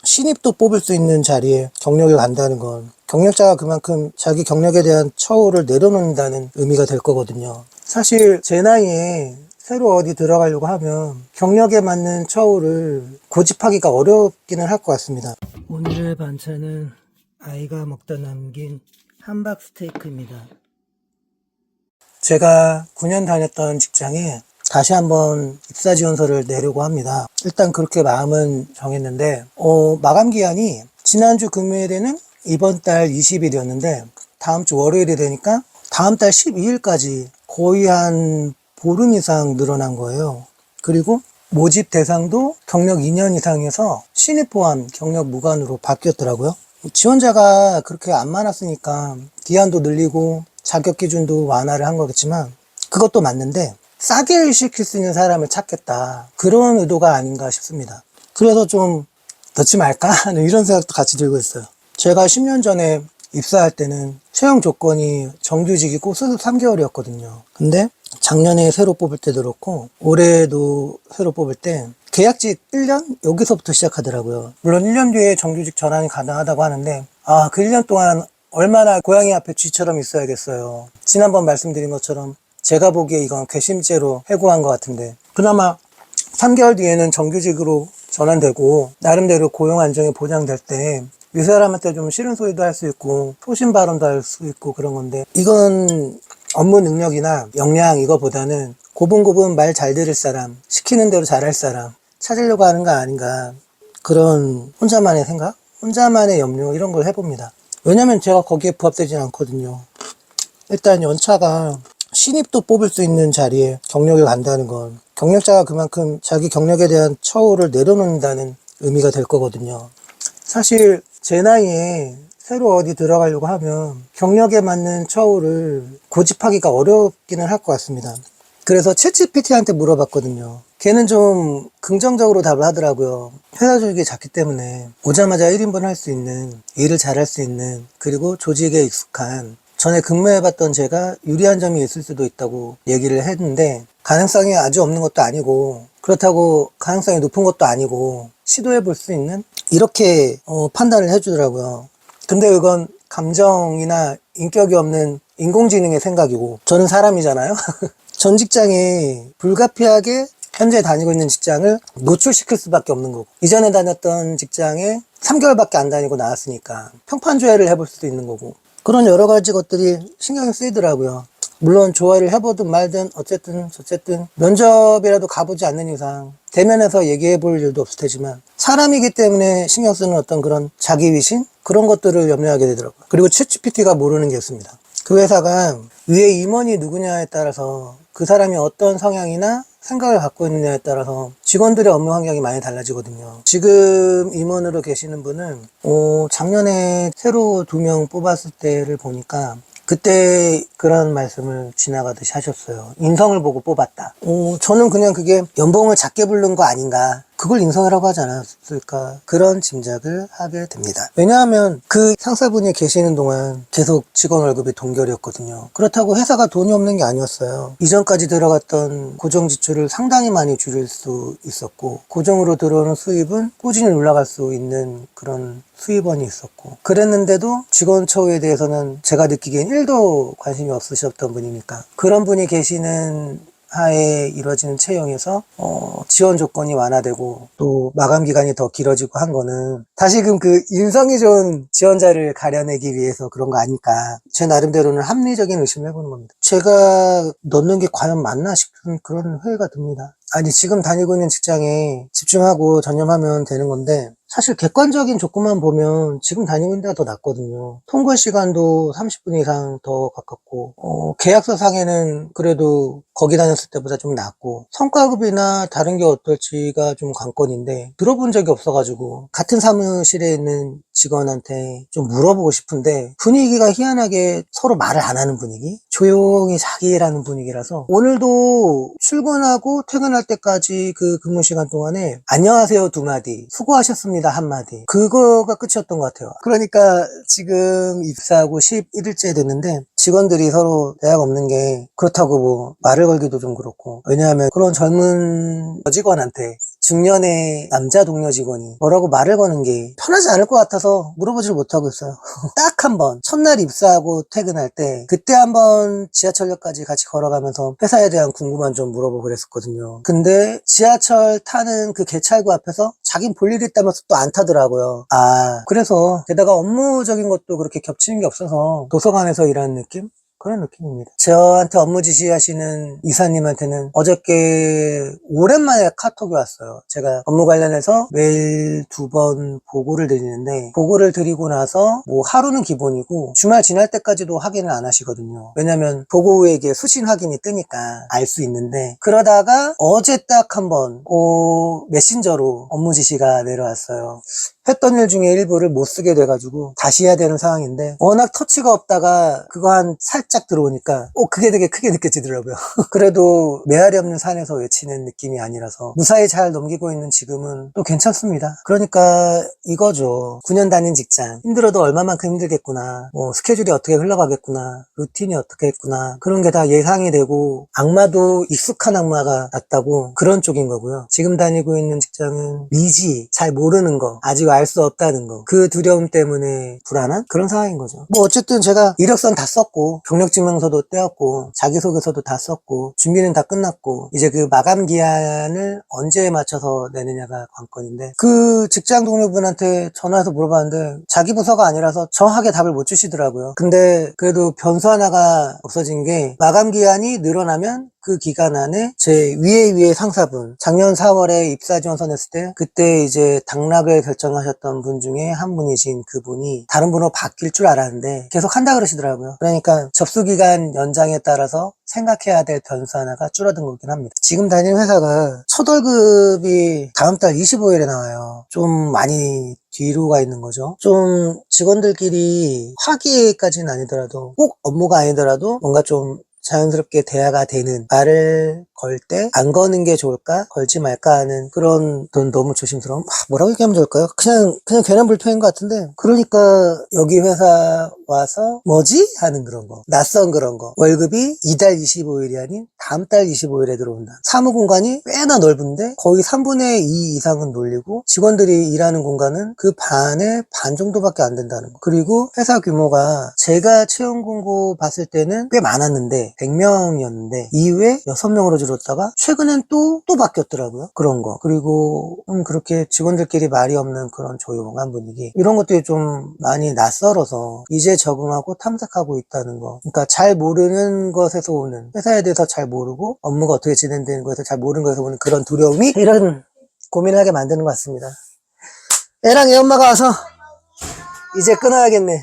신입도 뽑을 수 있는 자리에 경력을 간다는 건 경력자가 그만큼 자기 경력에 대한 처우를 내려놓는다는 의미가 될 거거든요. 사실 제 나이에 새로 어디 들어가려고 하면 경력에 맞는 처우를 고집하기가 어렵기는 할 것 같습니다. 오늘의 반찬은 아이가 먹다 남긴 함박 스테이크입니다. 제가 9년 다녔던 직장에 다시 한번 입사 지원서를 내려고 합니다. 일단 그렇게 마음은 정했는데 마감 기한이 지난주 금요일에는 이번 달 20일이었는데 다음 주 월요일이 되니까 다음 달 12일까지 거의 한 보름 이상 늘어난 거예요. 그리고 모집 대상도 경력 2년 이상에서 신입 포함 경력 무관으로 바뀌었더라고요. 지원자가 그렇게 안 많았으니까 기한도 늘리고 자격 기준도 완화를 한 거겠지만 그것도 맞는데 싸게 일시킬 수 있는 사람을 찾겠다, 그런 의도가 아닌가 싶습니다. 그래서 좀 넣지 말까 하는 이런 생각도 같이 들고 있어요. 제가 10년 전에 입사할 때는 채용 조건이 정규직이고 수습 3개월이었거든요. 근데 작년에 새로 뽑을 때도 그렇고 올해도 새로 뽑을 때 계약직 1년? 여기서부터 시작하더라고요. 물론 1년 뒤에 정규직 전환이 가능하다고 하는데 그 1년 동안 얼마나 고양이 앞에 쥐처럼 있어야겠어요. 지난번 말씀드린 것처럼 제가 보기에 이건 괘씸죄로 해고한 것 같은데 그나마 3개월 뒤에는 정규직으로 전환되고 나름대로 고용 안정이 보장될 때 이 사람한테 좀 싫은 소리도 할 수 있고 소신 발언도 할 수 있고 그런 건데 이건 업무 능력이나 역량 이거보다는 고분고분 말 잘 들을 사람, 시키는 대로 잘할 사람 찾으려고 하는 거 아닌가, 그런 혼자만의 생각? 혼자만의 염려 이런 걸 해봅니다. 왜냐면 제가 거기에 부합되진 않거든요. 일단 연차가 신입도 뽑을 수 있는 자리에 경력을 간다는 건 경력자가 그만큼 자기 경력에 대한 처우를 내려놓는다는 의미가 될 거거든요. 사실 제 나이에 새로 어디 들어가려고 하면 경력에 맞는 처우를 고집하기가 어렵기는 할 것 같습니다. 그래서 챗GPT한테 물어봤거든요. 걔는 좀 긍정적으로 답을 하더라고요. 회사 조직이 작기 때문에 오자마자 1인분 할 수 있는, 일을 잘할 수 있는, 그리고 조직에 익숙한, 전에 근무해봤던 제가 유리한 점이 있을 수도 있다고 얘기를 했는데 가능성이 아주 없는 것도 아니고 그렇다고 가능성이 높은 것도 아니고 시도해 볼 수 있는, 이렇게 판단을 해주더라고요. 근데 이건 감정이나 인격이 없는 인공지능의 생각이고 저는 사람이잖아요. 전 직장에 불가피하게 현재 다니고 있는 직장을 노출시킬 수밖에 없는 거고 이전에 다녔던 직장에 3개월밖에 안 다니고 나왔으니까 평판조회를 해볼 수도 있는 거고 그런 여러 가지 것들이 신경이 쓰이더라고요. 물론 조회를 해보든 말든 어쨌든 저쨌든 면접이라도 가보지 않는 이상 대면에서 얘기해 볼 일도 없을 테지만 사람이기 때문에 신경 쓰는 어떤 그런 자기 위신? 그런 것들을 염려하게 되더라고요. 그리고 챗GPT가 모르는 게 있습니다. 그 회사가 위에 임원이 누구냐에 따라서 그 사람이 어떤 성향이나 생각을 갖고 있느냐에 따라서 직원들의 업무 환경이 많이 달라지거든요. 지금 임원으로 계시는 분은 작년에 새로 2명 뽑았을 때를 보니까 그때 그런 말씀을 지나가듯이 하셨어요. 인성을 보고 뽑았다. 저는 그냥 그게 연봉을 작게 부른 거 아닌가, 그걸 인성이라고 하지 않았을까, 그런 짐작을 하게 됩니다. 왜냐하면 그 상사분이 계시는 동안 계속 직원 월급이 동결이었거든요. 그렇다고 회사가 돈이 없는 게 아니었어요. 이전까지 들어갔던 고정 지출을 상당히 많이 줄일 수 있었고 고정으로 들어오는 수입은 꾸준히 올라갈 수 있는 그런 수입원이 있었고 그랬는데도 직원 처우에 대해서는 제가 느끼기엔 1도 관심이 없으셨던 분이니까 그런 분이 계시는 하에 이루어지는 채용에서 지원 조건이 완화되고 또 마감 기간이 더 길어지고 한 거는 다시금 그 인성이 좋은 지원자를 가려내기 위해서 그런 거 아닐까, 제 나름대로는 합리적인 의심을 해보는 겁니다. 제가 넣는 게 과연 맞나 싶은 그런 회의가 듭니다. 아니 지금 다니고 있는 직장에 집중하고 전념하면 되는 건데 사실 객관적인 조건만 보면 지금 다니고 있는 데가 더 낫거든요. 통근 시간도 30분 이상 더 가깝고 계약서 상에는 그래도 거기 다녔을 때보다 좀 낫고 성과급이나 다른 게 어떨지가 좀 관건인데 들어본 적이 없어가지고 같은 사무실에 있는 직원한테 좀 물어보고 싶은데 분위기가 희한하게 서로 말을 안 하는 분위기? 조용히 자기 일하는 분위기라서 오늘도 출근하고 퇴근할 때까지 그 근무 시간 동안에 안녕하세요 2마디, 수고하셨습니다 1마디, 그거가 끝이었던 것 같아요. 그러니까 지금 입사하고 11일째 됐는데 직원들이 서로 대화가 없는 게 그렇다고 뭐 말을 걸기도 좀 그렇고, 왜냐하면 그런 젊은 직원한테 중년의 남자 동료 직원이 뭐라고 말을 거는 게 편하지 않을 것 같아서 물어보지를 못하고 있어요. 딱 한 번 첫날 입사하고 퇴근할 때 그때 한번 지하철역까지 같이 걸어가면서 회사에 대한 궁금한 점 물어보고 그랬었거든요. 근데 지하철 타는 그 개찰구 앞에서 자긴 볼 일이 있다면서 또 안 타더라고요. 그래서 게다가 업무적인 것도 그렇게 겹치는 게 없어서 도서관에서 일하는 느낌? 그런 느낌입니다. 저한테 업무 지시하시는 이사님한테는 어저께 오랜만에 카톡이 왔어요. 제가 업무 관련해서 매일 2번 보고를 드리는데 보고를 드리고 나서 뭐 하루는 기본이고 주말 지날 때까지도 확인을 안 하시거든요. 왜냐면 보고 후에 이게 수신 확인이 뜨니까 알 수 있는데 그러다가 어제 딱 한번 메신저로 업무 지시가 내려왔어요. 했던 일 중에 일부를 못 쓰게 돼가지고 다시 해야 되는 상황인데 워낙 터치가 없다가 그거 한 살짝 들어오니까 그게 되게 크게 느껴지더라고요. 그래도 메아리 없는 산에서 외치는 느낌이 아니라서 무사히 잘 넘기고 있는 지금은 또 괜찮습니다. 그러니까 이거죠. 9년 다닌 직장 힘들어도 얼마만큼 힘들겠구나, 뭐 스케줄이 어떻게 흘러가겠구나, 루틴이 어떻게 했구나, 그런 게 다 예상이 되고 악마도 익숙한 악마가 낫다고 그런 쪽인 거고요. 지금 다니고 있는 직장은 미지, 잘 모르는 거, 아직 알 수 없다는 거, 그 두려움 때문에 불안한 그런 상황인 거죠. 뭐 어쨌든 제가 이력서는 다 썼고 경력증명서도 떼었고 자기소개서도 다 썼고 준비는 다 끝났고 이제 그 마감 기한을 언제에 맞춰서 내느냐가 관건인데 그 직장 동료분한테 전화해서 물어봤는데 자기 부서가 아니라서 정확하게 답을 못 주시더라고요. 근데 그래도 변수 하나가 없어진 게 마감 기한이 늘어나면 그 기간 안에 제 위에 상사분, 작년 4월에 입사 지원서 냈을 때 그때 이제 당락을 결정하셨던 분 중에 한 분이신 그분이 다른 분으로 바뀔 줄 알았는데 계속 한다 그러시더라고요. 그러니까 접수기간 연장에 따라서 생각해야 될 변수 하나가 줄어든 거긴 합니다. 지금 다니는 회사가 첫 월급이 다음 달 25일에 나와요. 좀 많이 뒤로 가 있는 거죠. 좀 직원들끼리 화기까지는 아니더라도 꼭 업무가 아니더라도 뭔가 좀 자연스럽게 대화가 되는 말을 걸 때 안 거는 게 좋을까? 걸지 말까 하는 그런 돈 너무 조심스러움? 뭐라고 얘기하면 좋을까요? 그냥 괜한 불평인 것 같은데 그러니까 여기 회사 와서 뭐지? 하는 그런 거, 낯선 그런 거. 월급이 이달 25일이 아닌 다음 달 25일에 들어온다. 사무 공간이 꽤나 넓은데 거의 3분의 2 이상은 놀리고 직원들이 일하는 공간은 그 반의 반 정도밖에 안 된다는 거. 그리고 회사 규모가 제가 채용 공고 봤을 때는 꽤 많았는데 100명이었는데 이후에 6명으로 줄었다가 최근엔 또 바뀌었더라고요. 그런 거. 그리고 그렇게 직원들끼리 말이 없는 그런 조용한 분위기, 이런 것들이 좀 많이 낯설어서 이제 적응하고 탐색하고 있다는 거. 그러니까 잘 모르는 것에서 오는, 회사에 대해서 잘 모르고 업무가 어떻게 진행되는 것에서 잘 모르는 것에서 오는 그런 두려움이 이런 고민을 하게 만드는 것 같습니다. 애랑 애 엄마가 와서 이제 끊어야겠네.